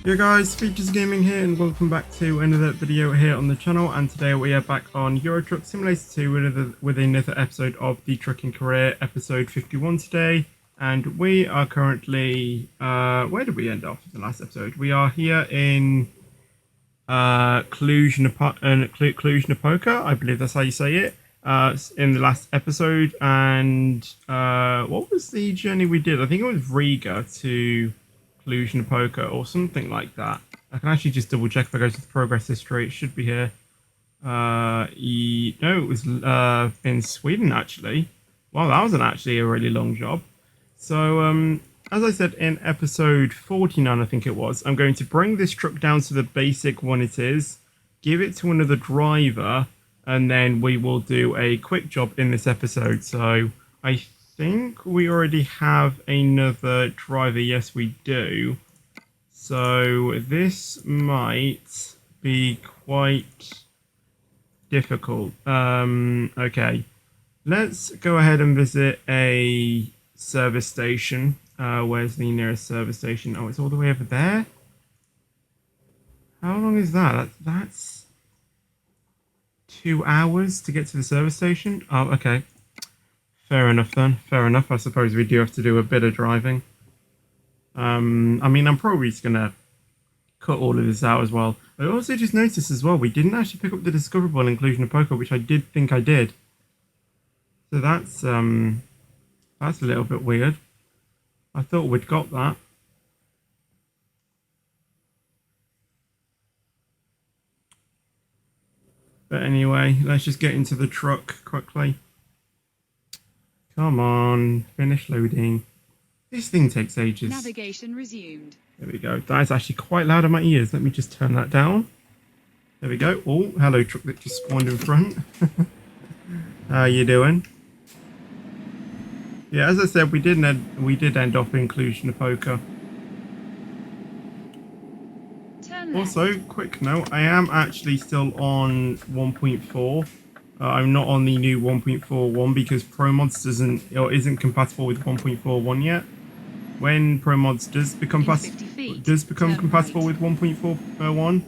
Yo guys, Features Gaming here and welcome back to another video here on the channel, and today we are back on Euro Truck Simulator 2 with another episode of the Trucking Career, episode 51 today. And we are currently, where did we end off in the last episode? We are here in Cluj-Napoca, I believe that's how you say it, in the last episode. And what was the journey we did? I think it was Riga to Cluj-Napoca or something like that. I can actually just double check if I go to the progress history. It should be here. No, it was in Sweden actually. Wow, that wasn't actually a really long job. So as I said in episode 49, I think it was, I'm going to bring this truck down to the basic one it is, give it to another driver, and then we will do a quick job in this episode. So I think we already have another driver. Yes, we do. So this might be quite difficult. Okay, let's go ahead and visit a service station. Where's the nearest service station? Oh, it's all the way over there. How long is that? That's 2 hours to get to the service station. Oh, okay. Fair enough then. Fair enough. I suppose we do have to do a bit of driving. I mean, I'm probably just gonna cut all of this out as well. I also just noticed as well, we didn't actually pick up the discoverable in Cluj-Napoca, which I did think I did. So that's a little bit weird. I thought we'd got that. But anyway, let's just get into the truck quickly. Come on, finish loading. This thing takes ages. Navigation resumed. There we go. That is actually quite loud in my ears. Let me just turn that down. There we go. Oh, hello, truck that just spawned in front. How you doing? Yeah, as I said, we did end up in Cluj-Napoca. Also, quick note, I am actually still on 1.4. I'm not on the new 1.41 because ProMods isn't compatible with 1.41 yet. When ProMods does become compatible with 1.41,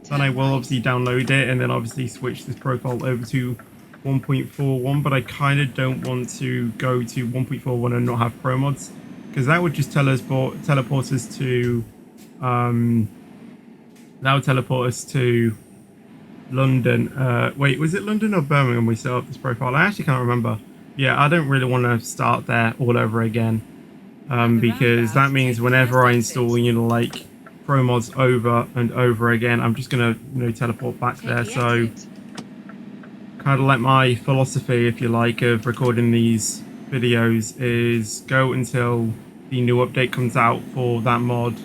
then I will obviously download it and then obviously switch this profile over to 1.41. But I kind of don't want to go to 1.41 and not have ProMods, because that would just teleport us to London. Wait, was it London or Birmingham we set up this profile? I actually can't remember. Yeah, I don't really want to start there all over again, because that means whenever I install, like ProMods over and over again, I'm just gonna, teleport back there. So kind of like my philosophy, if you like, of recording these videos is go until the new update comes out for that mod,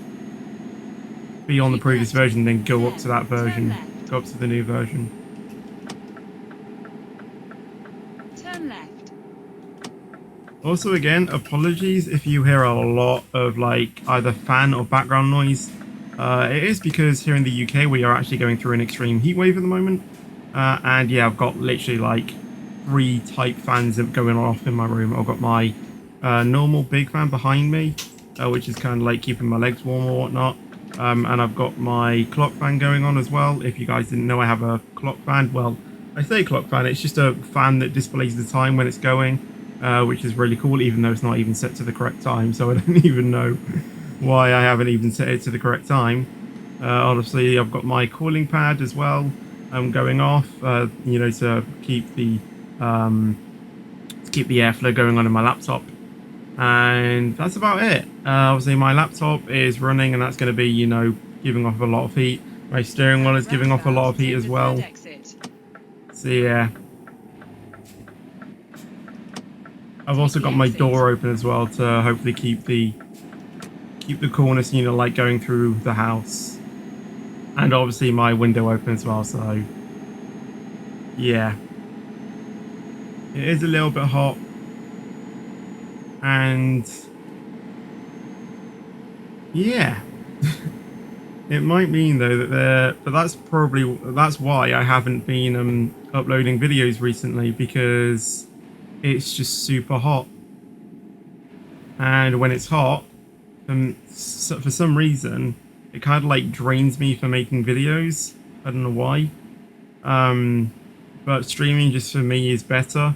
be on the previous version, then go up to that version. Go up to the new version. Turn left. Also, again, apologies if you hear a lot of either fan or background noise. It is because here in the UK we are actually going through an extreme heat wave at the moment. And yeah, I've got literally 3 type fans going off in my room. I've got my normal big fan behind me, which is kind of keeping my legs warm or whatnot. And I've got my clock fan going on as well. If you guys didn't know, I have a clock fan. Well, I say clock fan, it's just a fan that displays the time when it's going, which is really cool, even though it's not even set to the correct time. So I don't even know why I haven't even set it to the correct time. Obviously, I've got my cooling pad as well going off, to keep the airflow going on in my laptop. And that's about it. Obviously my laptop is running and that's going to be, giving off a lot of heat. My steering wheel is giving off a lot of heat as well. So yeah. I've also got my door open as well to hopefully keep the coolness, going through the house. And obviously my window open as well, so yeah. It is a little bit hot. And yeah, it might mean though that but that's why I haven't been uploading videos recently, because it's just super hot. And when it's hot, for some reason, it kind of like drains me for making videos. I don't know why. But streaming just for me is better.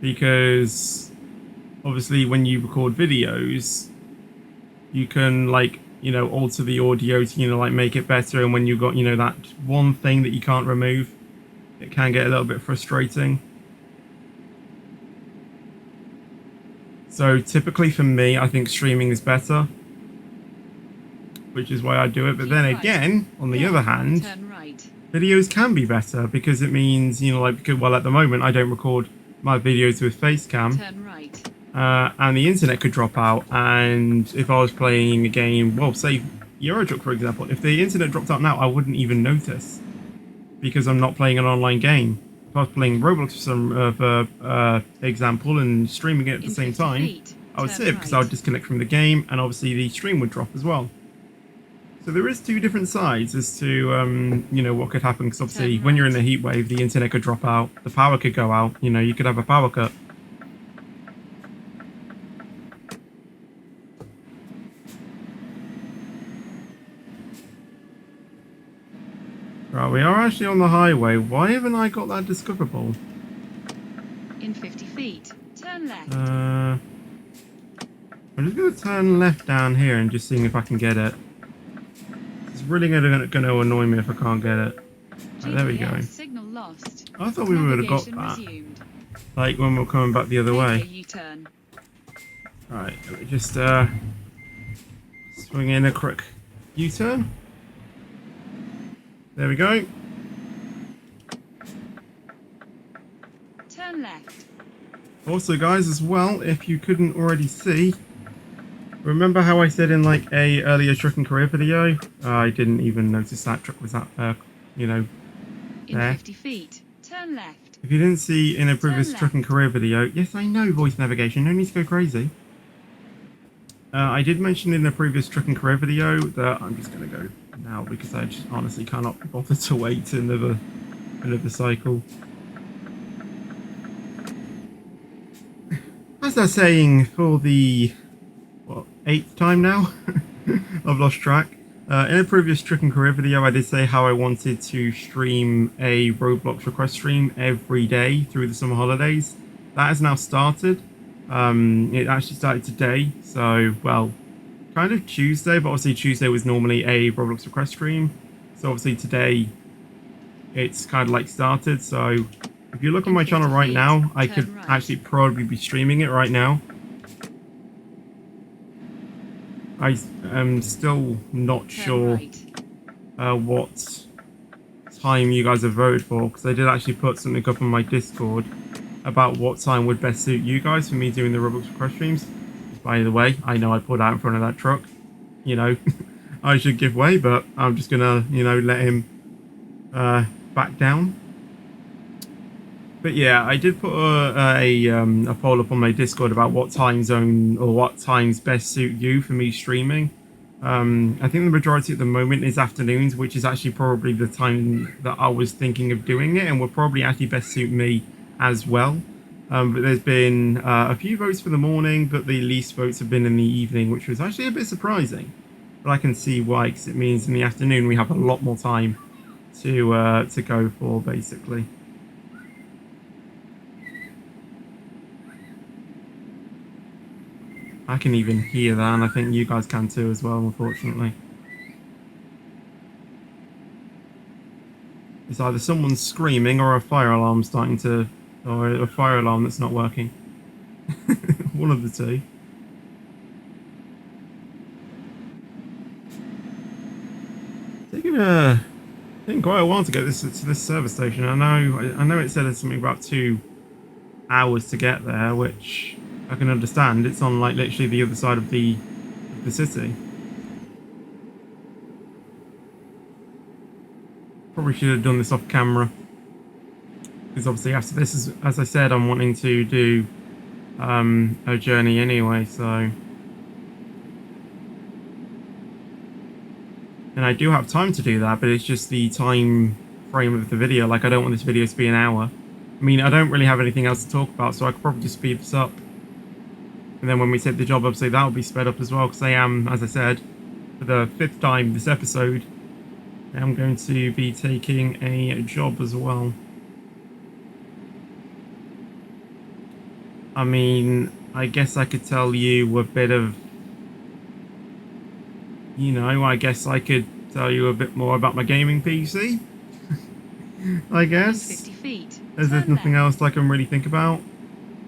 Because obviously when you record videos, you can like, you know, alter the audio to, you know, like make it better. And when you've got, you know, that one thing that you can't remove, it can get a little bit frustrating. So typically for me, I think streaming is better, which is why I do it. But then again, on the other hand, videos can be better because it means, you know, like, because, well, at the moment I don't record my videos with Facecam, and the internet could drop out. And if I was playing a game, well, say Euro Truck for example, if the internet dropped out now, I wouldn't even notice because I'm not playing an online game. If I was playing Roblox for example and streaming it at the same time, I would see it because I would disconnect from the game, and obviously the stream would drop as well. So there is two different sides as to, you know, what could happen, because obviously when you're in a heat wave, the internet could drop out, the power could go out, you know, you could have a power cut. Right, we are actually on the highway. Why haven't I got that discoverable? In 50 feet, turn left. I'm just going to turn left down here and just seeing if I can get it. It's really going to annoy me if I can't get it. Right, there we go. Signal lost. I thought we would have got that. Like when we're coming back the other way. Alright, let me just swing in a quick U-turn. There we go. Turn left. Also guys, as well, if you couldn't already see, remember how I said in like a earlier Trucking Career video, I didn't even notice that truck was that, you know, there. In 50 feet, turn left. If you didn't see in a previous Trucking Career video, yes I know voice navigation, no need to go crazy. I did mention in a previous Trucking Career video that I'm just going to go now because I just honestly cannot be bothered to wait another cycle. As they're saying for the, what, 8th time now? I've lost track. In a previous Trucking Career video I did say how I wanted to stream a Roblox request stream every day through the summer holidays. That has now started. It actually started today, so, well, kind of Tuesday, but obviously Tuesday was normally a Roblox request stream, so obviously today it's kind of like started. So if you look on my channel right now, I could actually probably be streaming it right now. I am still not sure what time you guys have voted for, because I did actually put something up on my Discord about what time would best suit you guys for me doing the Roblox request streams. By the way, I know I pulled out in front of that truck. You know, I should give way, but I'm just gonna, you know, let him back down. But yeah, I did put a poll up on my Discord about what time zone or what times best suit you for me streaming. I think the majority at the moment is afternoons, which is actually probably the time that I was thinking of doing it, and will probably actually best suit me as well. But there's been a few votes for the morning, but the least votes have been in the evening, which was actually a bit surprising. But I can see why, because it means in the afternoon we have a lot more time to go for, basically. I can even hear that, and I think you guys can too as well, unfortunately. It's either someone screaming or a fire alarm starting to... or a fire alarm that's not working. One of the two. Taking quite a while to get this to this service station. I know it said it's something about 2 hours to get there, which I can understand. It's on like literally the other side of the city. Probably should have done this off camera, because obviously after this, is, as I said, I'm wanting to do a journey anyway, so. And I do have time to do that, but it's just the time frame of the video. Like, I don't want this video to be an hour. I mean, I don't really have anything else to talk about, so I could probably just speed this up. And then when we take the job, obviously that'll be sped up as well, because I am, as I said, for the 5th time this episode, I'm going to be taking a job as well. I mean, I guess I could tell you a bit of, you know, I guess I could tell you a bit more about my gaming PC. I guess. 50 feet. As there's Turn nothing left. else I can really think about.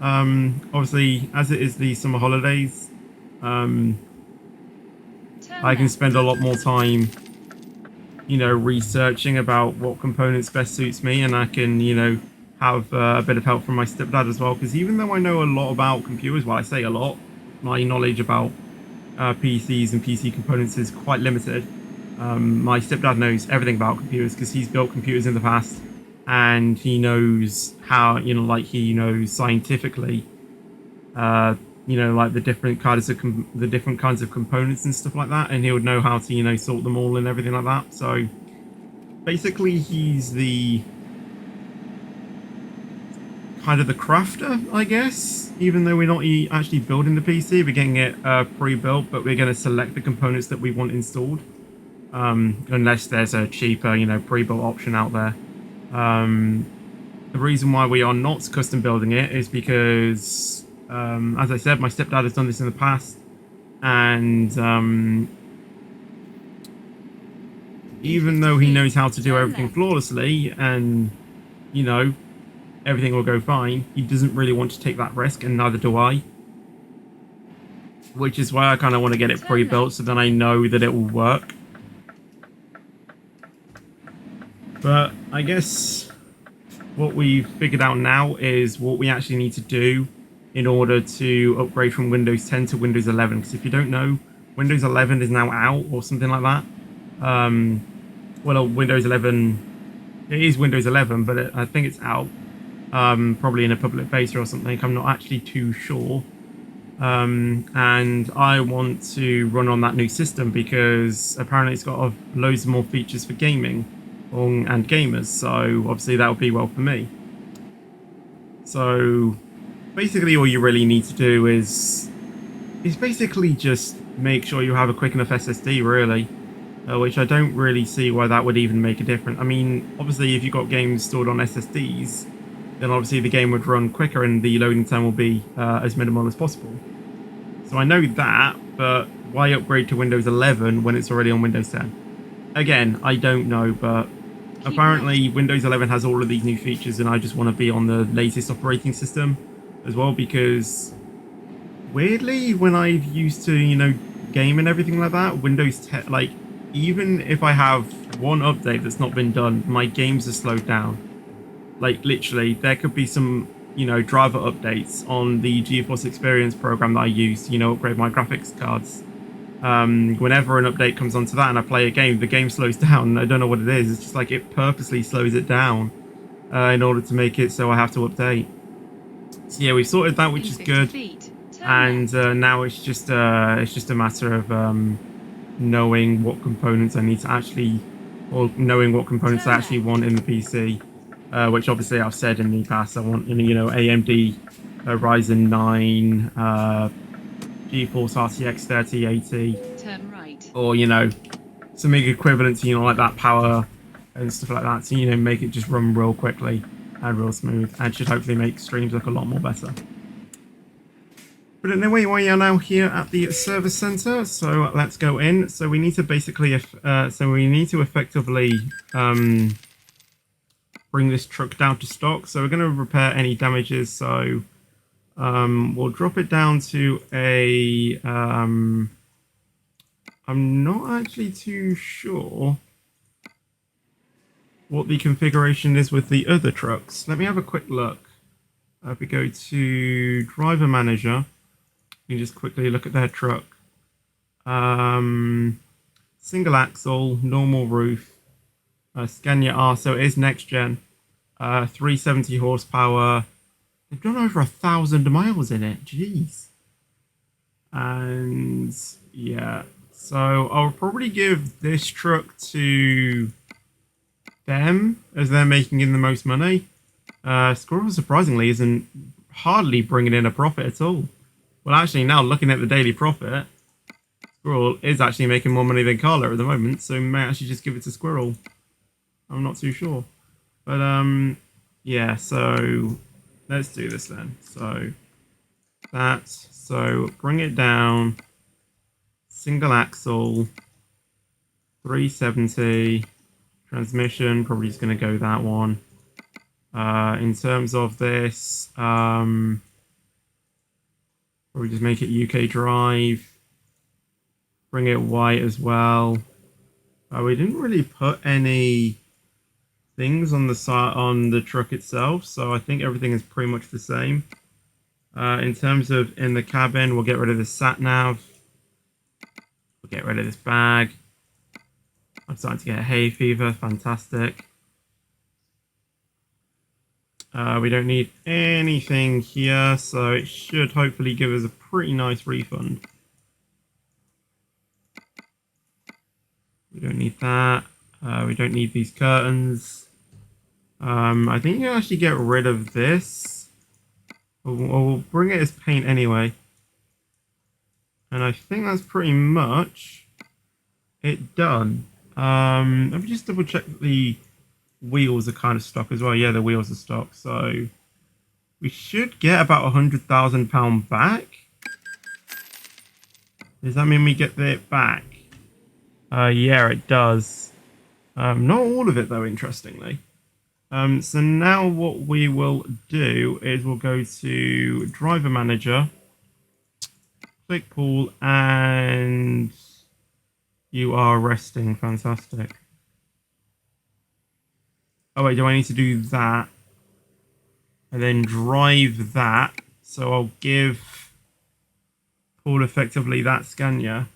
Obviously, as it is the summer holidays, Turn I can left. spend a lot more time, you know, researching about what components best suits me, and I can, you know, have a bit of help from my stepdad as well, because even though I know a lot about computers, well, I say a lot, my knowledge about PCs and PC components is quite limited. My stepdad knows everything about computers because he's built computers in the past, and he knows how, you know, like he knows scientifically, you know, like the different kinds of components and stuff like that, and he would know how to, you know, sort them all and everything like that. So basically, he's the kind of the crafter, I guess. Even though we're not actually building the PC, we're getting it pre-built, but we're going to select the components that we want installed. Unless there's a cheaper, you know, pre-built option out there. The reason why we are not custom building it is because, as I said, my stepdad has done this in the past, and even though he knows how to do everything flawlessly, and, you know, everything will go fine, he doesn't really want to take that risk, and neither do I. Which is why I kind of want to get it pre-built, so then I know that it will work. But I guess what we've figured out now is what we actually need to do in order to upgrade from Windows 10 to Windows 11. Because if you don't know, Windows 11 is now out or something like that. Well, Windows 11, it is Windows 11, but I think it's out. Probably in a public beta or something. I'm not actually too sure. And I want to run on that new system because apparently it's got loads more features for gaming and gamers, so obviously that would be well for me. So basically all you really need to do is basically just make sure you have a quick enough SSD, really, which I don't really see why that would even make a difference. I mean, obviously if you've got games stored on SSDs, then obviously the game would run quicker and the loading time will be as minimal as possible. So I know that, but why upgrade to Windows 11 when it's already on Windows 10? Again, I don't know, but apparently Windows 11 has all of these new features, and I just want to be on the latest operating system as well, because weirdly, when I've used to, you know, game and everything like that, Windows 10, like, even if I have one update that's not been done, my games are slowed down. Like, literally, there could be some, you know, driver updates on the GeForce Experience program that I use to, you know, upgrade my graphics cards. Whenever an update comes onto that and I play a game, the game slows down. I don't know what it is. It's just like it purposely slows it down in order to make it so I have to update. So yeah, we've sorted that, which is good. And now it's just a matter of knowing what components I need to actually, or knowing what components I actually want in the PC. Which obviously I've said in the past. I want, you know, AMD Ryzen 9. GeForce RTX 3080, turn right, or, you know, something equivalent to, you know, like that power and stuff like that, to, you know, make it just run real quickly and real smooth, and should hopefully make streams look a lot more better. But anyway, we are now here at the service center, so let's go in. So we need to basically, effectively bring this truck down to stock. So we're going to repair any damages. So we'll drop it down to a, I'm not actually too sure what the configuration is with the other trucks. Let me have a quick look. If we go to driver manager, you just quickly look at their truck. Single axle, normal roof, Scania R, so it is next gen, 370 horsepower. They've done over 1,000 miles in it. Jeez. And yeah, so I'll probably give this truck to them as they're making in the most money. Squirrel surprisingly isn't hardly bringing in a profit at all. Well, actually, now looking at the daily profit, Squirrel is actually making more money than Carla at the moment, so may actually just give it to Squirrel. I'm not too sure. But, yeah, so let's do this then. So, so bring it down, single axle, 370, transmission, probably just going to go that one. In terms of this, probably just make it UK drive. Bring it white as well. We didn't really put any things on the side on the truck itself, so I think everything is pretty much the same. In terms of in the cabin, we'll get rid of the sat nav. We'll get rid of this bag. I'm starting to get hay fever. Fantastic. We don't need anything here, so it should hopefully give us a pretty nice refund. We don't need that. We don't need these curtains. I think you can actually get rid of this. We'll bring it as paint anyway. And I think that's pretty much it done. Let me just double check that the wheels are kind of stock as well. Yeah, the wheels are stock. So we should get about £100,000 back. Does that mean we get it back? Yeah, it does. Not all of it though, interestingly. So now what we will do is we'll go to driver manager, click pool, and you are resting. Fantastic. Oh wait, do I need to do that? And then drive that. So I'll give Paul effectively that Scania.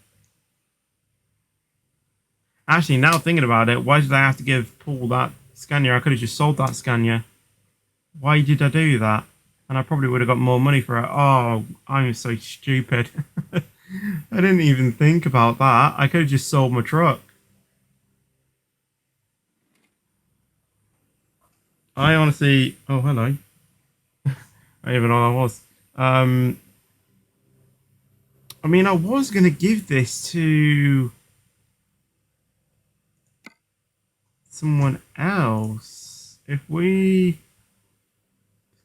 Actually, now thinking about it, why did I have to give Paul that Scania? I could have just sold that Scania. Why did I do that? And I probably would have got more money for it. Oh, I'm so stupid. I didn't even think about that. I could have just sold my truck. I honestly... Oh, hello. I didn't even know that was. I mean, I was going to give this to someone else. If we...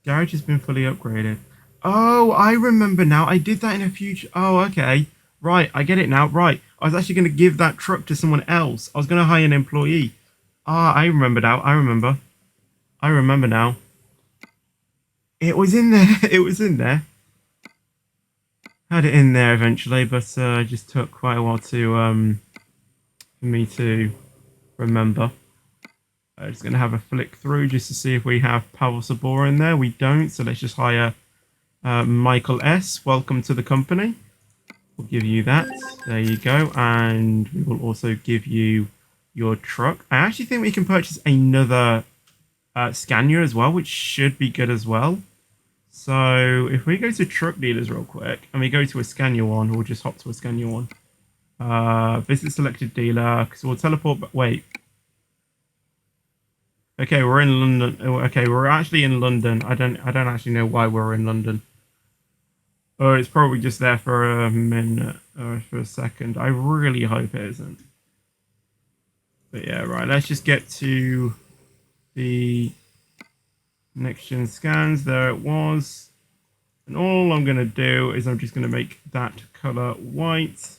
Garage has been fully upgraded. Oh, I remember now. I did that in a future... Oh, okay. Right, I get it now. Right. I was actually going to give that truck to someone else. I was going to hire an employee. Ah, I remember now. I remember now. It was in there. It was in there. Had it in there eventually, but it just took quite a while to for me to remember. I'm just going to have a flick through just to see if we have Pavel Sabora in there. We don't, so let's just hire Michael S. Welcome to the company. We'll give you that. There you go. And we will also give you your truck. I actually think we can purchase another Scania as well, which should be good as well. So if we go to truck dealers real quick and we go to a Scania one, we'll just hop to a Scania one. Visit selected dealer. So we'll teleport back. Wait. Okay, we're in London. Okay, we're actually in London. I don't actually know why we're in London. Oh, it's probably just there for a minute or for a second. I really hope it isn't. But yeah, right. Let's just get to the next gen scans. There it was. And all I'm going to do is I'm just going to make that color white.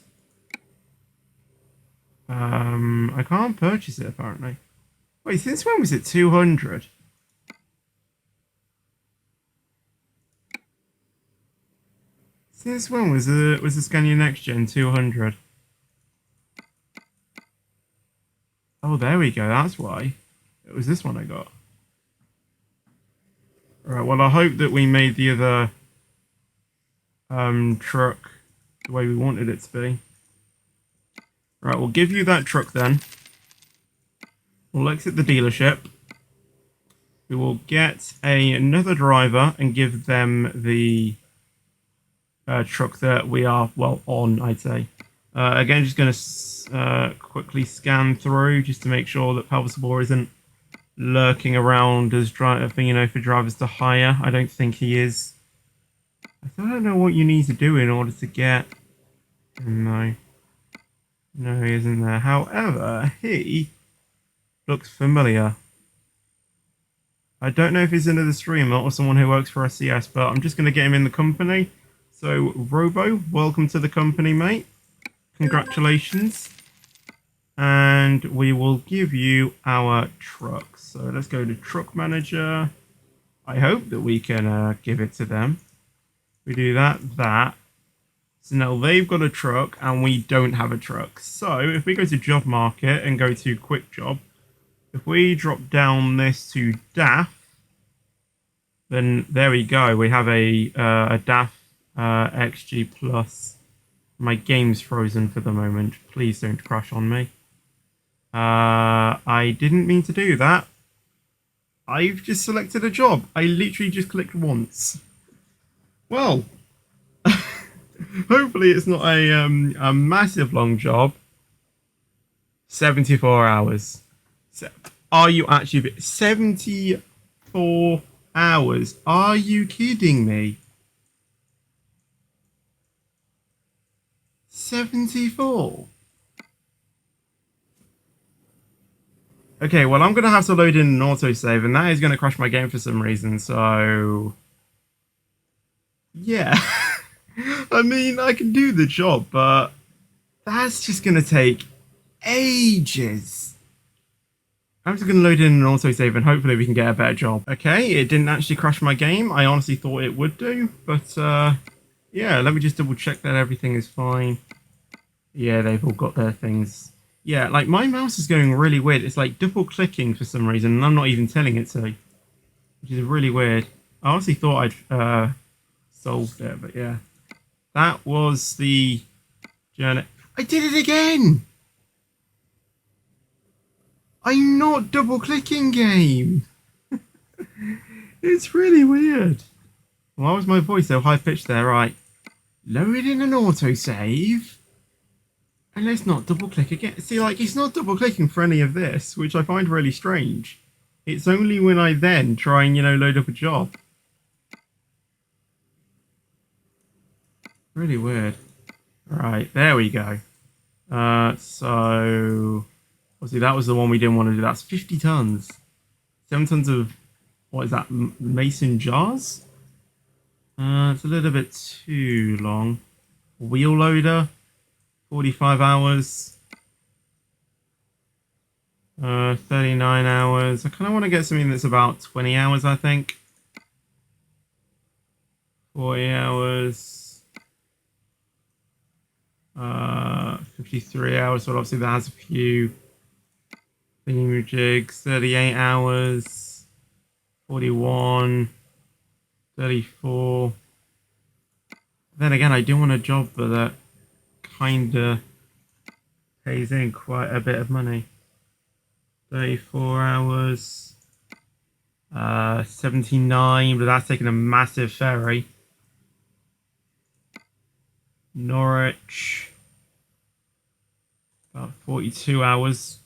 I can't purchase it apparently. Wait, since when was it 200? Since when was the Scania Next Gen 200? Oh, there we go. That's why. It was this one I got. Alright, well, I hope that we made the other truck the way we wanted it to be. Right, we'll give you that truck then. We'll exit the dealership. We will get another driver and give them the truck that we are, well, on, I'd say. Again, just going to quickly scan through just to make sure that Pavel Sabor isn't lurking around as for drivers to hire. I don't think he is. I don't know what you need to do in order to get. No, no, he isn't there. However, he looks familiar. I don't know if he's another streamer or someone who works for SCS, but I'm just going to get him in the company. So, Robo, welcome to the company, mate. Congratulations. And we will give you our truck. So let's go to truck manager. I hope that we can give it to them. We do that. So now they've got a truck and we don't have a truck. So if we go to job market and go to quick job, if we drop down this to DAF, then there we go. We have a DAF XG Plus. My game's frozen for the moment. Please don't crash on me. I didn't mean to do that. I've just selected a job. I literally just clicked once. Well, hopefully it's not a massive long job. 74 hours. Are you actually 74 hours? Are you kidding me? 74. Okay, well, I'm going to have to load in an autosave, and that is going to crash my game for some reason, so... Yeah. I mean, I can do the job, but that's just going to take ages. I'm just going to load in an autosave, and hopefully we can get a better job. Okay, it didn't actually crash my game. I honestly thought it would do, but, yeah, let me just double check that everything is fine. Yeah, they've all got their things. Yeah, like my mouse is going really weird. It's like double clicking for some reason, and I'm not even telling it to, which is really weird. I honestly thought I'd solved it, but yeah. That was the journey. I did it again! I'm not double clicking, game. It's really weird. Why was my voice so high pitched there? Right. Load in an autosave. And let's not double click again. See, like, it's not double clicking for any of this, which I find really strange. It's only when I then try and, load up a job. Really weird. Right, there we go. So... Obviously, that was the one we didn't want to do. That's 50 tons. 7 tons of... What is that? Mason jars? It's a little bit too long. Wheel loader. 45 hours. 39 hours. I kind of want to get something that's about 20 hours, I think. 40 hours. 53 hours. So obviously that has a few thingamajigs. 38 hours. 41. 34. Then again, I do want a job that kinda pays in quite a bit of money. 34 hours. 79, but that's taking a massive ferry. Norwich. About 42 hours.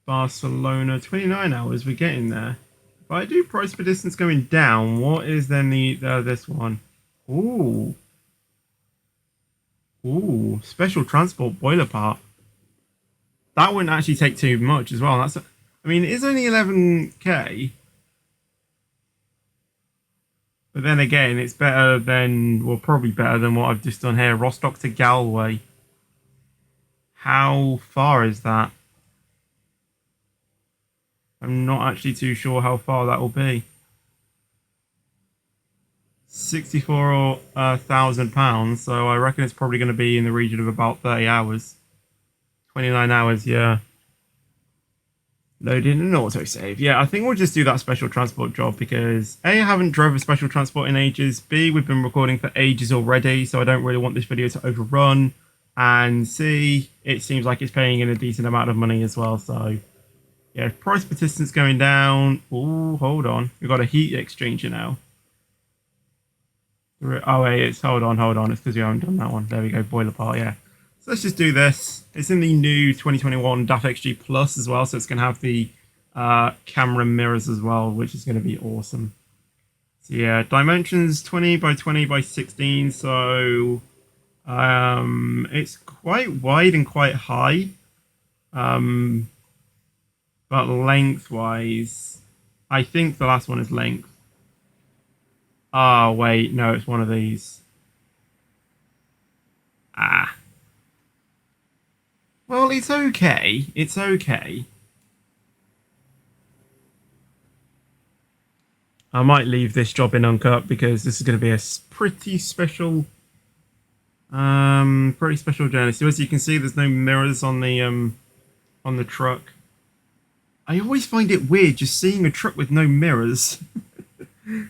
Barcelona. 29 hours. We're getting there. If I do price per distance going down, what is then this one? Ooh. Ooh, special transport boiler part. That wouldn't actually take too much as well. I mean, it is only 11k. But then again, it's better than, well, probably better than what I've just done here. Rostock to Galway. How far is that? I'm not actually too sure how far that will be. £64,000, so I reckon it's probably going to be in the region of about 30 hours. 29 hours, yeah. Load in an autosave. Yeah, I think we'll just do that special transport job because A, I haven't drove a special transport in ages. B, we've been recording for ages already, so I don't really want this video to overrun. And C, it seems like it's paying in a decent amount of money as well, so... Yeah, price per distance going down. Ooh, hold on. We've got a heat exchanger now. Oh, wait, it's... Hold on. It's because we haven't done that one. There we go, boiler part, yeah. So let's just do this. It's in the new 2021 DAF XG Plus as well, so it's going to have the camera mirrors as well, which is going to be awesome. So yeah, dimensions 20 by 20 by 16, so it's quite wide and quite high. But lengthwise, I think the last one is length. Ah, wait, no, it's one of these. Ah. Well, it's okay. It's okay. I might leave this job in uncut because this is going to be a pretty special journey. So as you can see, there's no mirrors on the truck. I always find it weird just seeing a truck with no mirrors.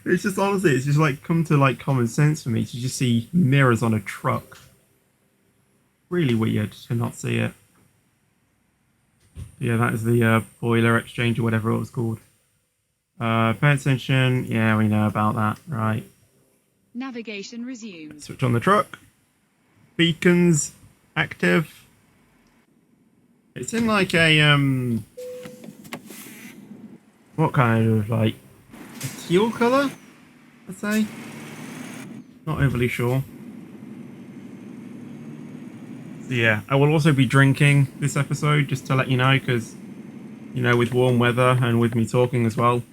It's just honestly, it's just like come to like common sense for me to just see mirrors on a truck. Really weird to not see it. Yeah, that is the boiler exchange or whatever it was called. Pay attention. Yeah, we know about that. Right. Navigation resumed. Switch on the truck. Beacons active. It's in like a what kind of like a teal colour? I'd say. Not overly sure. So yeah, I will also be drinking this episode just to let you know, because you know, with warm weather and with me talking as well,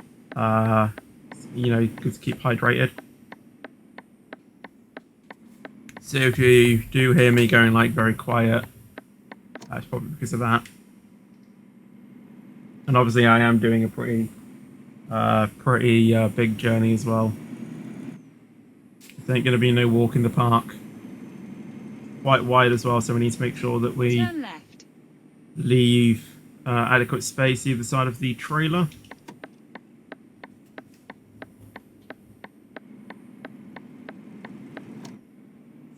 you know, good to keep hydrated. So if you do hear me going like very quiet, that's probably because of that. And obviously I am doing a pretty big journey as well. There ain't going to be no walk in the park. Quite wide as well, so we need to make sure that we Turn left. leave adequate space either side of the trailer.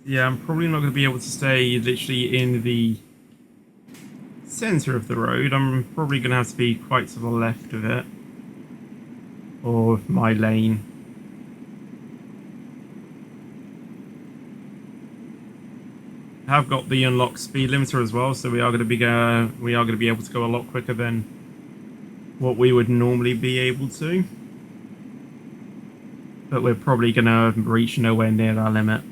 Yeah, I'm probably not going to be able to stay literally in the center of the road. I'm probably going to have to be quite to the left of it, or my lane. I have got the unlocked speed limiter as well, so we are going to be able to go a lot quicker than what we would normally be able to. But we're probably going to reach nowhere near our limit.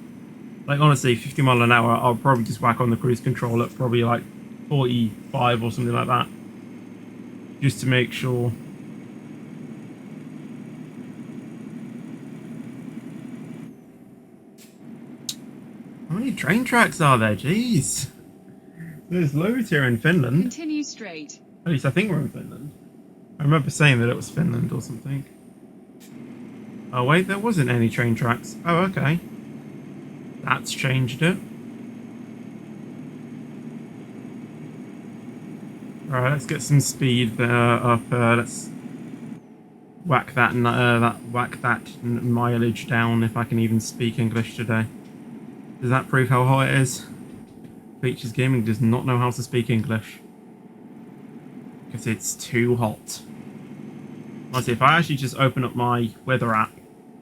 Like honestly, 50 miles an hour, I'll probably just whack on the cruise control at probably like 45 or something like that, just to make sure. How many train tracks are there? Jeez. There's loads here in Finland. Continue straight. At least I think we're in Finland. I remember saying that it was Finland or something. Oh wait, there wasn't any train tracks. Oh, okay. That's changed it. Alright, let's get some speed up. Let's whack that mileage down, if I can even speak English today. Does that prove how hot it is? Features Gaming does not know how to speak English, because it's too hot. Honestly, if I actually just open up my weather app,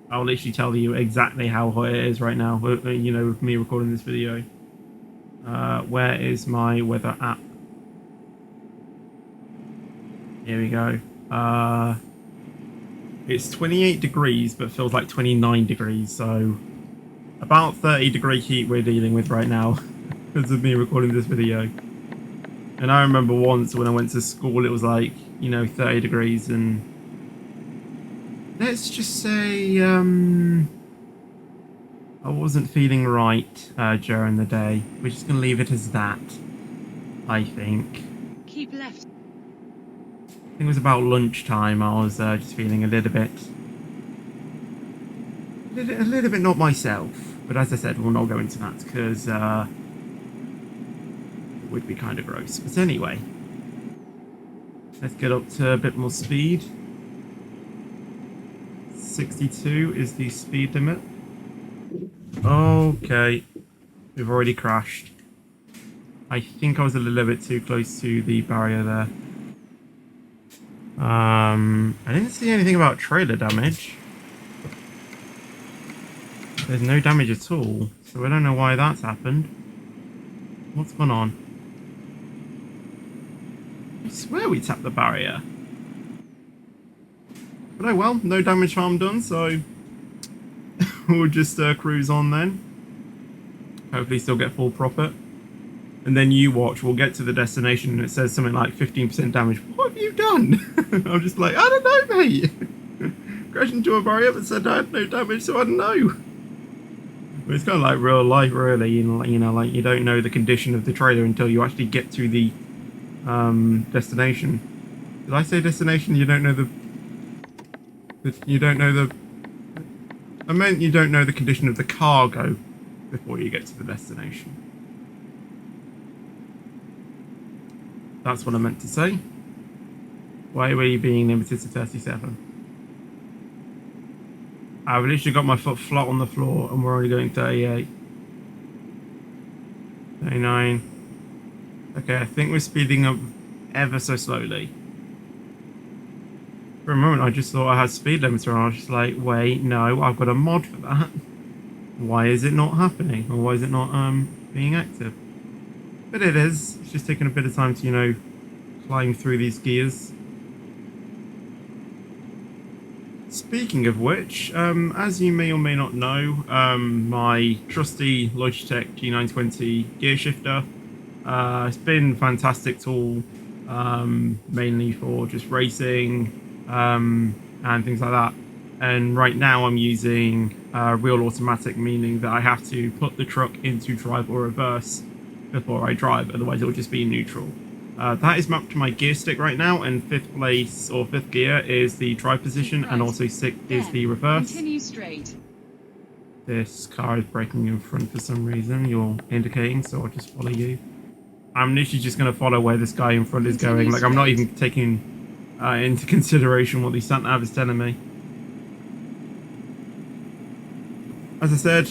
I'll literally tell you exactly how hot it is right now, you know, with me recording this video. Where is my weather app? Here we go. It's 28 degrees, but feels like 29 degrees, so about 30-degree heat we're dealing with right now because of me recording this video. And I remember once when I went to school, it was like, you know, 30 degrees, and let's just say I wasn't feeling right during the day. We're just going to leave it as that, I think. Keep left. I think it was about lunchtime. I was just feeling a little bit not myself. But as I said, we'll not go into that because it would be kind of gross. But anyway, let's get up to a bit more speed. 62 is the speed limit. Okay, we've already crashed. I think I was a little bit too close to the barrier there. I didn't see anything about trailer damage. There's no damage at all, so I don't know why that's happened. What's gone on? I swear we tapped the barrier. But oh well, no damage harm done, so we'll just cruise on then. Hopefully still get full profit. And then you watch, we'll get to the destination and it says something like 15% damage. What have you done? I'm just like, I don't know, mate. Crashed into a barrier but said I had no damage, so I don't know. But it's kind of like real life, really. You know, like you don't know the condition of the trailer until you actually get to the destination. Did I say destination? You don't know the you don't know the... I meant you don't know the condition of the cargo before you get to the destination. That's what I meant to say. Why were you being limited to 37? I've literally got my foot flat on the floor and we're only going 38. 39. Okay, I think we're speeding up ever so slowly. For a moment I just thought I had speed limiter and I was just like, wait, no, I've got a mod for that. Why is it not happening? Or why is it not being active? But it is. It's just taking a bit of time to, you know, climb through these gears. Speaking of which, as you may or may not know, my trusty Logitech G920 gear shifter, it's been a fantastic tool, mainly for just racing and things like that. And right now I'm using real automatic, meaning that I have to put the truck into drive or reverse before I drive, otherwise it will just be neutral. That is mapped to my gear stick right now, and fifth place or fifth gear is the drive position, and also sixth is the reverse. Continue straight. This car is braking in front for some reason. You're indicating, so I'll just follow you. I'm literally just going to follow where this guy in front is going. Like, I'm not even taking into consideration what the sat nav is telling me. As I said,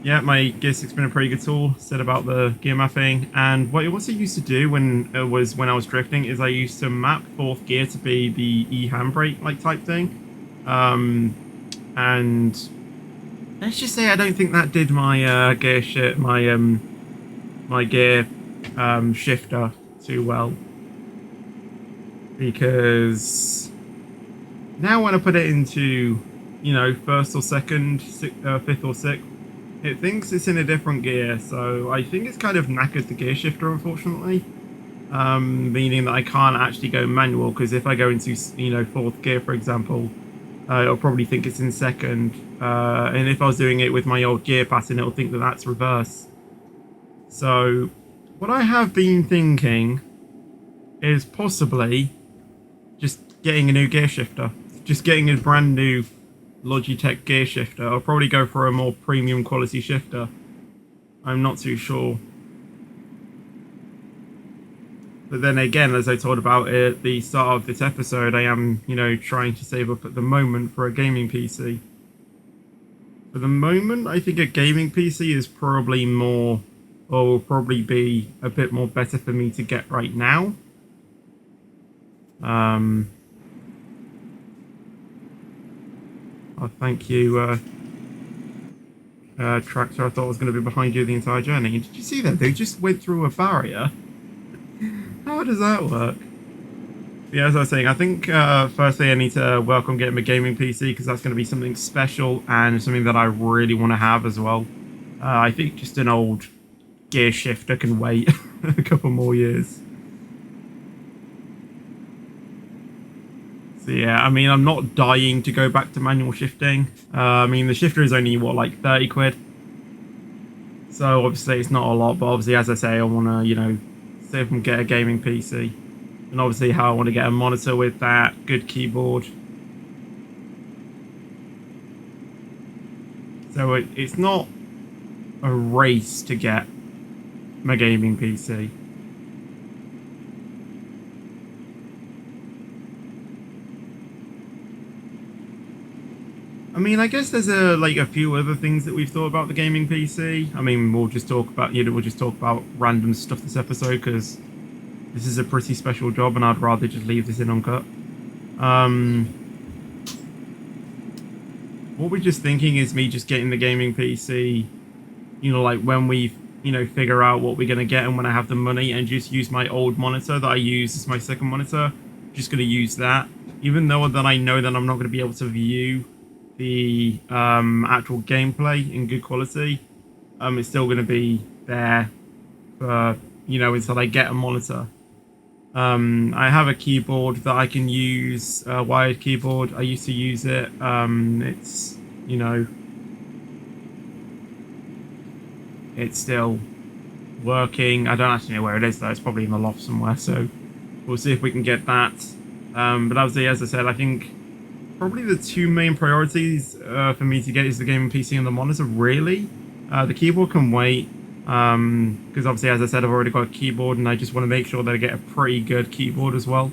yeah, my gear stick's been a pretty good tool. Said about the gear mapping, and what I used to do when I was drifting is I used to map fourth gear to be the E handbrake like type thing, and let's just say I don't think that did my gear shifter too well, because now when I put it into, you know, first or second, fifth or sixth, it thinks it's in a different gear, so I think it's kind of knackered the gear shifter, unfortunately. Meaning that I can't actually go manual, because if I go into, you know, fourth gear, for example, it'll probably think it's in second. And if I was doing it with my old gear pattern, it'll think that that's reverse. So, what I have been thinking is possibly just getting a new gear shifter. Just getting a brand new Logitech gear shifter. I'll probably go for a more premium quality shifter. I'm not too sure. But then again, as I told about at the start of this episode, I am, you know, trying to save up at the moment for a gaming PC. For the moment, I think a gaming PC is probably more, or will probably be a bit more better for me to get right now. Oh, thank you, Tractor. I thought I was going to be behind you the entire journey. Did you see that? They just went through a barrier. How does that work? Yeah, as I was saying, I think firstly I need to welcome getting a gaming PC, because that's going to be something special and something that I really want to have as well. I think just an old gear shifter can wait a couple more years. So yeah, I mean, I'm not dying to go back to manual shifting. I mean, the shifter is only, what, like 30 quid? So obviously it's not a lot, but obviously, as I say, I want to, you know, see if I can get a gaming PC. And obviously how I want to get a monitor with that, good keyboard. So it's not a race to get my gaming PC. I mean, I guess there's a few other things that we've thought about the gaming PC. I mean, we'll just talk about random stuff this episode, because this is a pretty special job and I'd rather just leave this in uncut. What we're just thinking is me just getting the gaming PC, you know, like when we, you know, figure out what we're going to get and when I have the money, and just use my old monitor that I use as my second monitor, just going to use that, even though that I know that I'm not going to be able to view the actual gameplay in good quality. It's still going to be there for, you know, until I get a monitor. I have a keyboard that I can use, a wired keyboard. I used to use it. It's, you know, it's still working. I don't actually know where it is though. It's probably in the loft somewhere, so we'll see if we can get that. But obviously, as I said, I think probably the two main priorities for me to get is the gaming PC and the monitor, really. The keyboard can wait, because obviously, as I said, I've already got a keyboard, and I just want to make sure that I get a pretty good keyboard as well.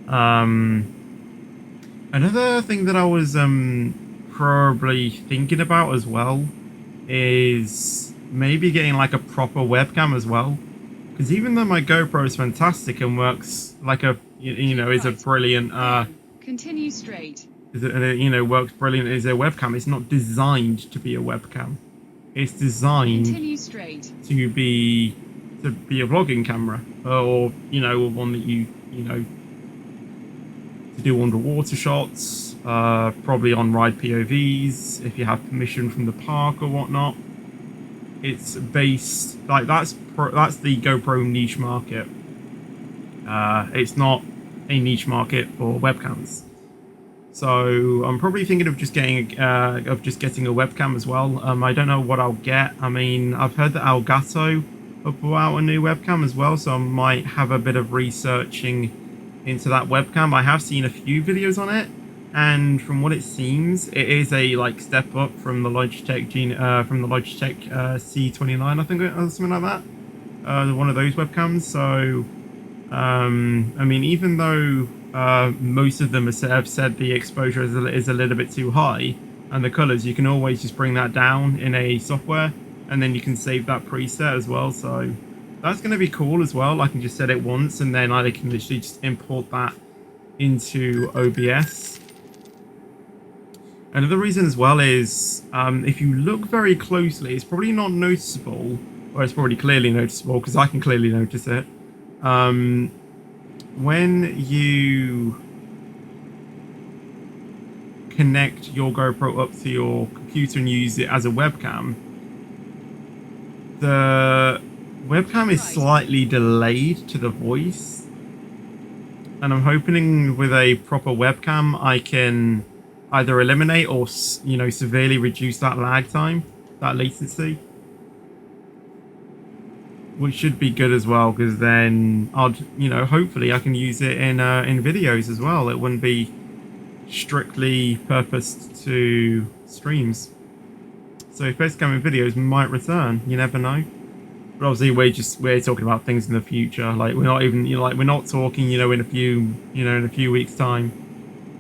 Another thing that I was probably thinking about as well is maybe getting like a proper webcam as well, because even though my GoPro is fantastic and works like a you know is a brilliant continue straight, you know works brilliant as a webcam, it's not designed to be a webcam. It's designed to be a vlogging camera, or you know one that you know to do underwater shots, probably on ride POVs if you have permission from the park or whatnot. It's based like that's the GoPro niche market. It's not a niche market for webcams. So I'm probably thinking of just getting a webcam as well. I don't know what I'll get. I mean, I've heard that Elgato will put out a new webcam as well, so I might have a bit of researching into that webcam. I have seen a few videos on it, and from what it seems, it is a like step up from the Logitech C29, I think, or something like that. One of those webcams. So, I mean, even though most of them have said the exposure is a little bit too high, and the colors, you can always just bring that down in a software, and then you can save that preset as well. So that's going to be cool as well. I can just set it once, and then I can literally just import that into OBS. Another reason as well is if you look very closely, it's probably not noticeable, or it's probably clearly noticeable because I can clearly notice it. When you connect your GoPro up to your computer and use it as a webcam, the webcam is slightly delayed to the voice, and I'm hoping with a proper webcam I can either eliminate or, you know, severely reduce that lag time, that latency, which should be good as well, because then you know, hopefully I can use it in videos as well. It wouldn't be strictly purposed to streams. So facecam in videos might return. You never know. But obviously we're talking about things in the future. Like we're not even, you know, like we're not talking, you know, in a few weeks time.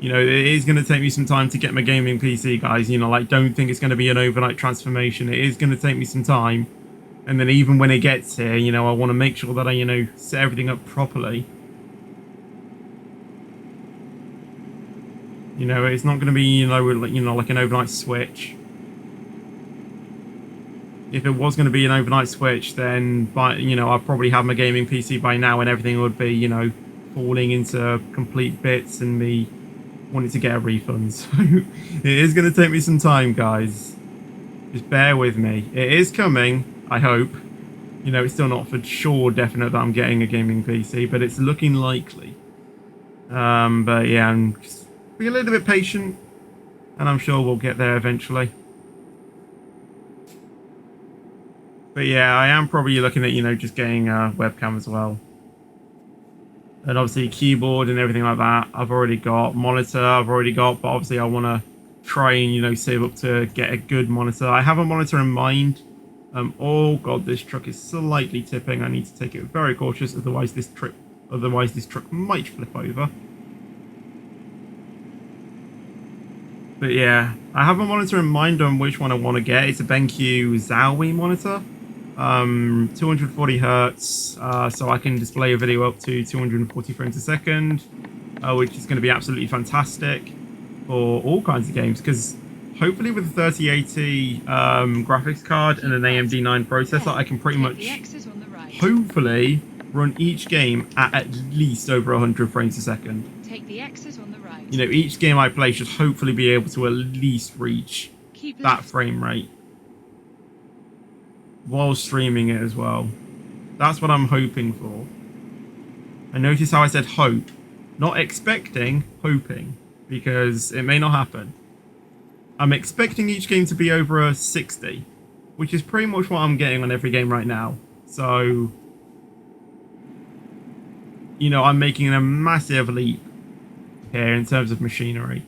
You know, it is going to take me some time to get my gaming PC, guys. You know, like don't think it's going to be an overnight transformation. It is going to take me some time. And then even when it gets here, you know, I want to make sure that I, you know, set everything up properly. You know, it's not going to be, you know, like an overnight switch. If it was going to be an overnight switch, then, you know, I'd probably have my gaming PC by now and everything would be, you know, falling into complete bits and me wanting to get a refund. So it is going to take me some time, guys. Just bear with me. It is coming, I hope. You know, it's still not for sure definite that I'm getting a gaming PC, but it's looking likely. But yeah, I'm just be a little bit patient, and I'm sure we'll get there eventually. But yeah, I am probably looking at, you know, just getting a webcam as well. And obviously keyboard and everything like that, I've already got. Monitor, I've already got, but obviously I want to try and, you know, save up to get a good monitor. I have a monitor in mind. Oh god, this truck is slightly tipping. I need to take it very cautious, otherwise this truck might flip over. But yeah, I have a monitor in mind on which one I want to get. It's a BenQ Zowie monitor. 240 hertz, so I can display a video up to 240 frames a second, which is going to be absolutely fantastic for all kinds of games, because hopefully with a 3080 graphics card and an AMD 9 processor, I can pretty much, hopefully, run each game at least over 100 frames a second. Take the exit on the right. You know, each game I play should hopefully be able to at least reach Keep that left. frame rate while streaming it as well. That's what I'm hoping for. And notice how I said hope. Not expecting, hoping. Because it may not happen. I'm expecting each game to be over a 60. Which is pretty much what I'm getting on every game right now. So, you know, I'm making a massive leap here in terms of machinery.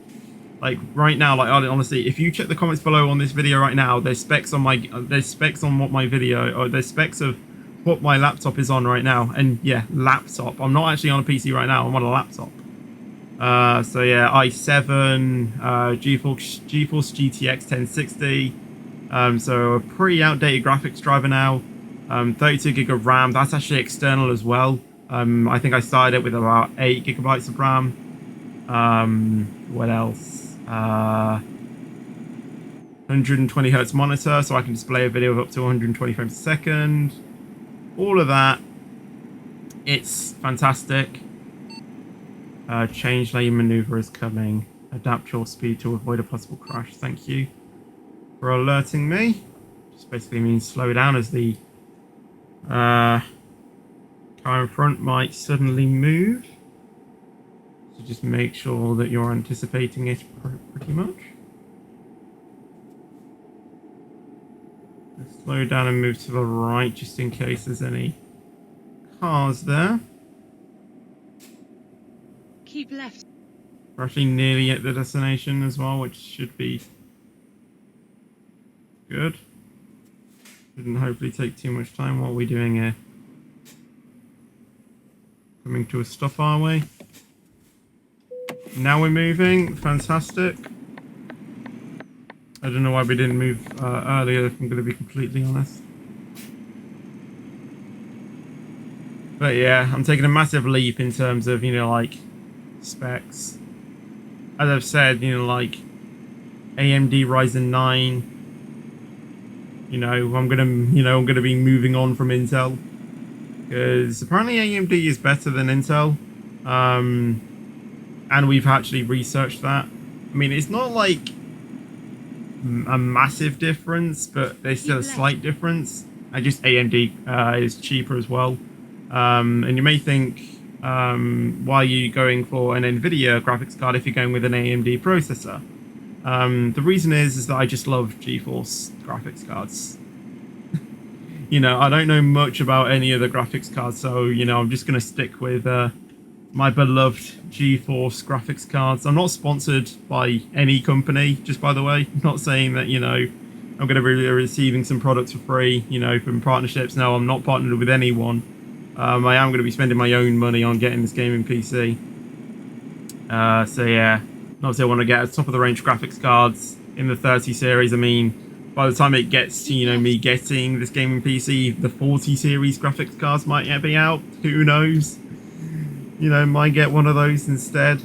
Like right now, like honestly, if you check the comments below on this video right now, there's specs on what my video, or there's specs of what my laptop is on right now. And yeah, laptop. I'm not actually on a PC right now. I'm on a laptop. So yeah, i7, GeForce GTX 1060. So a pretty outdated graphics driver now. 32 gig of RAM. That's actually external as well. I think I started it with about 8 gigabytes of RAM. What else? 120 hertz monitor, so I can display a video of up to 120 frames a second. All of that. It's fantastic. Change lane maneuver is coming. Adapt your speed to avoid a possible crash. Thank you for alerting me. Just basically means slow down as the car in front might suddenly move. So just make sure that you're anticipating it pretty much. Let's slow down and move to the right just in case there's any cars there. Keep left. We're actually nearly at the destination as well, which should be good. Shouldn't hopefully take too much time. What are we doing here? Coming to a stop, are we? Now we're moving. Fantastic. I don't know why we didn't move earlier, if I'm going to be completely honest. But yeah, I'm taking a massive leap in terms of, you know, like, specs. As I've said, you know, like, AMD Ryzen 9. You know, I'm gonna be moving on from Intel. Because apparently AMD is better than Intel. And we've actually researched that. I mean, it's not like a massive difference, but there's still a slight difference. And just AMD is cheaper as well. And you may think, why are you going for an Nvidia graphics card if you're going with an AMD processor? The reason is that I just love GeForce graphics cards. You know, I don't know much about any other graphics cards, so, you know, I'm just going to stick with my beloved GeForce graphics cards. I'm not sponsored by any company, just by the way. I'm not saying that, you know, I'm going to be receiving some products for free, you know, from partnerships. No, I'm not partnered with anyone. I am going to be spending my own money on getting this gaming PC. So yeah, obviously I want to get a top of the range graphics cards in the 30 series. I mean, by the time it gets to, you know, me getting this gaming PC, the 40 series graphics cards might yet be out. Who knows? You know, might get one of those instead.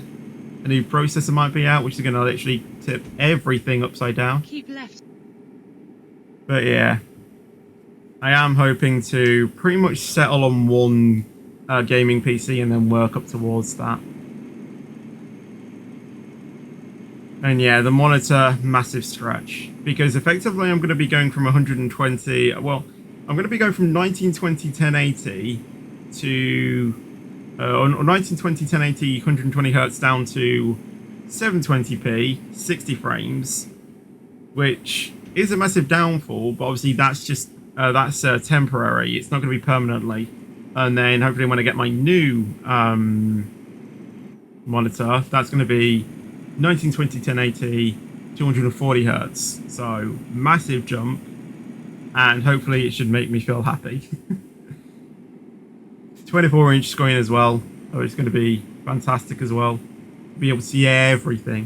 A new processor might be out, which is going to literally tip everything upside down. Keep left. But yeah, I am hoping to pretty much settle on one gaming PC and then work up towards that. And yeah, the monitor, massive stretch. Because effectively I'm going to be going from 120... Well, I'm going to be going from 1920 1080 to... 1920 1080 120 Hz down to 720p 60 frames, which is a massive downfall, but obviously that's just that's temporary. It's not going to be permanently. And then hopefully when I get my new monitor, that's going to be 1920 1080 240 Hz, so massive jump, and hopefully it should make me feel happy. 24-inch screen as well. Oh, it's going to be fantastic as well. Be able to see everything.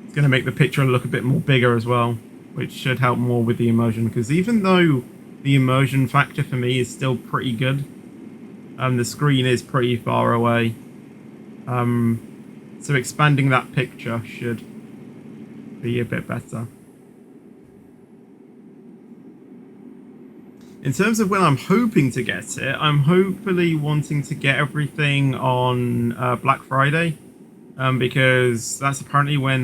It's going to make the picture look a bit more bigger as well, which should help more with the immersion. Because even though the immersion factor for me is still pretty good, the screen is pretty far away. So expanding that picture should be a bit better. In terms of when I'm hoping to get it, I'm hopefully wanting to get everything on Black Friday, because that's apparently when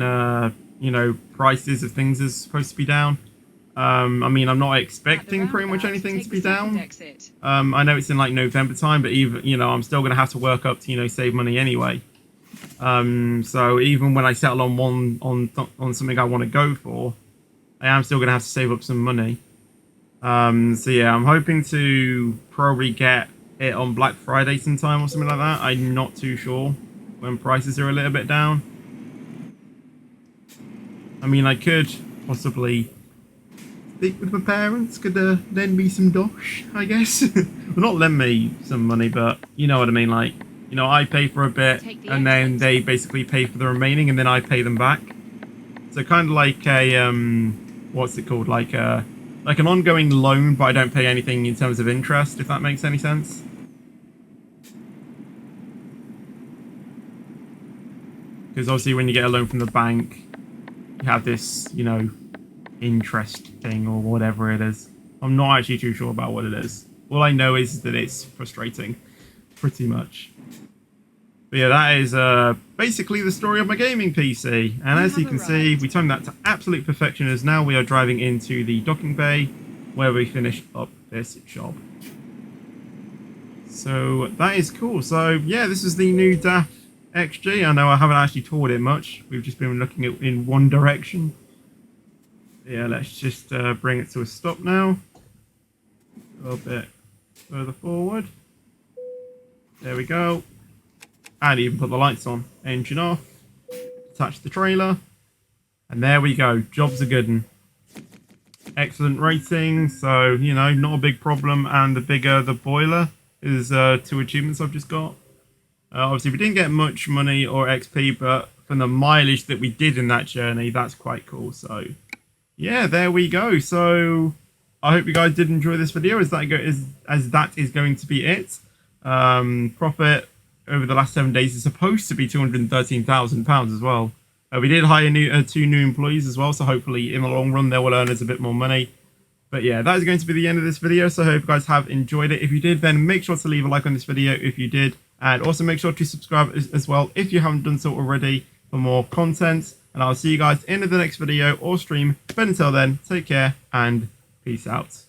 you know, prices of things is supposed to be down. I mean, I'm not expecting pretty much anything to be down. I know it's in like November time, but even, you know, I'm still going to have to work up to, you know, save money anyway. So even when I settle on on something I want to go for, I am still going to have to save up some money. So yeah, I'm hoping to probably get it on Black Friday sometime or something like that. I'm not too sure when prices are a little bit down. I mean, I could possibly speak with my parents, could lend me some dosh, I guess. Well, not lend me some money, but you know what I mean. Like, you know, I pay for a bit, and then they basically pay for the remaining, and then I pay them back. So kind of like a what's it called? Like an ongoing loan, but I don't pay anything in terms of interest, if that makes any sense. Because obviously when you get a loan from the bank, you have this, you know, interest thing or whatever it is. I'm not actually too sure about what it is. All I know is that it's frustrating, pretty much. But yeah, that is basically the story of my gaming PC. And as you can see, we timed that to absolute perfection, as now we are driving into the docking bay where we finish up this job. So that is cool. So yeah, this is the new DAF XG. I know I haven't actually toured it much. We've just been looking at in one direction. Yeah, let's just bring it to a stop now. A little bit further forward. There we go. And even put the lights on. Engine off. Attach the trailer. And there we go. Job's a good one. Excellent rating. So, you know, not a big problem. And the bigger the boiler is 2 achievements I've just got. Obviously, we didn't get much money or XP, but from the mileage that we did in that journey, that's quite cool. So, yeah, there we go. So, I hope you guys did enjoy this video, as that is going to be it. Profit over the last 7 days is supposed to be £213,000 as well. We did hire 2 new employees as well, so hopefully in the long run they will earn us a bit more money. But yeah, that is going to be the end of this video, so I hope you guys have enjoyed it. If you did, then make sure to leave a like on this video if you did, and also make sure to subscribe as well if you haven't done so already for more content. And I'll see you guys in the next video or stream. But until then, take care and peace out.